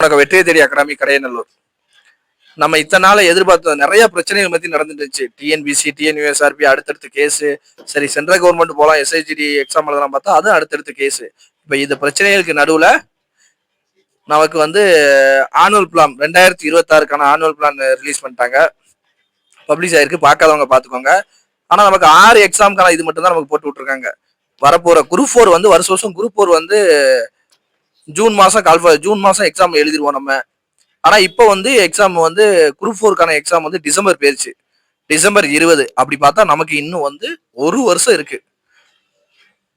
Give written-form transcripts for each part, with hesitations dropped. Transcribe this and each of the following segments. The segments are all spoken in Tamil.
உனக்கு வெற்றியை தேடி அகாடமி கடையநல்லூர். நம்ம இத்தனை நாள எதிர்பார்த்த நிறைய பிரச்சனைகள் பத்தி நடந்துருச்சு. டிஎன்பிசி, டிஎன்யூஎஸ்ஆர்பி அடுத்தடுத்து கேஸு. சரி சென்ட்ரல் கவர்மெண்ட் போலாம், எஸ்ஐஜிடி எக்ஸாம் எழுதலாம் பார்த்தா அதுவும் அடுத்தடுத்து கேஸு. இப்ப இந்த பிரச்சனைகளுக்கு நடுவுல நமக்கு வந்து ஆனுவல் பிளான் 2026க்கான ஆனுவல் பிளான் ரிலீஸ் பண்ணிட்டாங்க. பப்ளிஷ் ஆயிருக்கு, பார்க்காதவங்க பார்த்துக்கோங்க. ஆனா நமக்கு 6 எக்ஸாமுக்கான இது மட்டும் தான் நமக்கு போட்டு விட்டுருக்காங்க. வரப்போற குரூப் 4 வந்து வருஷம் குரூப் 4 வந்து ஜூன் மாசம் எக்ஸாம் எழுதிருவோம் நம்ம. ஆனா இப்ப வந்து எக்ஸாம் வந்து குரூப் 4க்கான எக்ஸாம் வந்து டிசம்பர் போயிருச்சு. டிசம்பர் 20. அப்படி பார்த்தா நமக்கு இன்னும் வந்து ஒரு வருஷம் இருக்கு.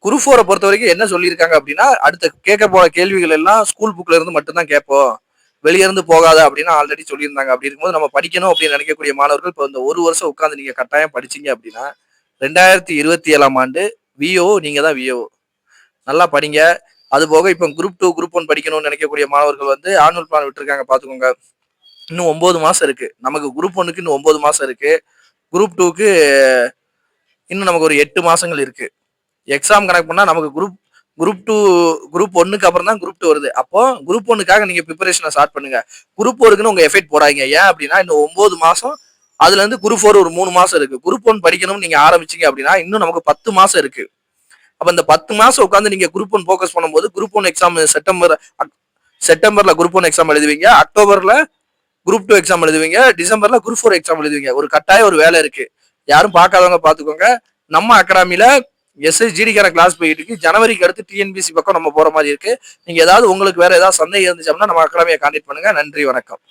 குரூப் 4 பொறுத்த வரைக்கும் என்ன சொல்லியிருக்காங்க அப்படின்னா, அடுத்த கேட்க போற கேள்விகள் எல்லாம் ஸ்கூல் புக்ல இருந்து மட்டும்தான் கேட்போம், வெளியே இருந்து போகாத அப்படின்னு ஆல்ரெடி சொல்லியிருந்தாங்க. அப்படி இருக்கும்போது நம்ம படிக்கணும் அப்படின்னு நினைக்கக்கூடிய மாணவர்கள் இப்போ இந்த ஒரு வருஷம் உட்காந்து நீங்க கட்டாயம் படிச்சீங்க அப்படின்னா 2027ஆம் ஆண்டு விஓ நீங்க தான் விஓ. நல்லா படிங்க. அது போக இப்போ குரூப் 2 குரூப் 1 படிக்கணும்னு நினைக்கக்கூடிய மாணவர்கள் வந்து ஆனுவல் பிளான் விட்டுருக்காங்க பார்த்துக்கோங்க. இன்னும் 9 மாசம் இருக்கு. நமக்கு குரூப் 1க்கு இன்னும் 9 மாசம் இருக்கு. குரூப் 2க்கு இன்னும் நமக்கு ஒரு 8 மாசங்கள் இருக்கு. எக்ஸாம் கணக்கு பண்ணா நமக்கு குரூப் 1க்கு அப்புறம் தான் குரூப் 2 வருது. அப்போ குரூப் 1க்காக நீங்க ப்ரிப்பரேஷனை ஸ்டார்ட் பண்ணுங்க. குரூப் 4க்குன்னு உங்க எஃபெக்ட் போடாதீங்க. ஏன் அப்படின்னா இன்னும் 9 மாசம், அதுல இருந்து குரூப் 4 ஒரு 3 மாசம் இருக்கு. குரூப் 1 படிக்கணும்னு நீங்க ஆரம்பிச்சீங்க அப்படின்னா இன்னும் நமக்கு 10 மாசம் இருக்கு. அப்ப இந்த 10 மாசம் உட்காந்து நீங்க குரூப் 1 ஃபோக்கஸ் பண்ணும்போது குரூப் 1 எக்ஸாம் செப்டம்பர்ல குரூப் 1 எக்ஸாம் எழுதுவீங்க, அக்டோபர்ல குரூப் 2 எக்ஸாம் எழுதுவீங்க, டிசம்பர்ல குரூப் 4 எக்ஸாம் எழுதுவீங்க. ஒரு கட்டாயம் ஒரு வேலை இருக்கு. யாரும் பார்க்காதவங்க பார்த்துக்கோங்க. நம்ம அகாடமில எஸ்எஸ்ஜிடிக்கான கிளாஸ் போயிட்டு இருக்கு. ஜனவரிக்கு அடுத்து டிஎன்பிசி பக்கம் நம்ம போற மாதிரி இருக்கு. நீங்க ஏதாவது உங்களுக்கு வேற ஏதாவது சந்தேகம் இருந்துச்சு அப்படின்னா நம்ம அகாடமியை கான்டாக்ட் பண்ணுங்க. நன்றி, வணக்கம்.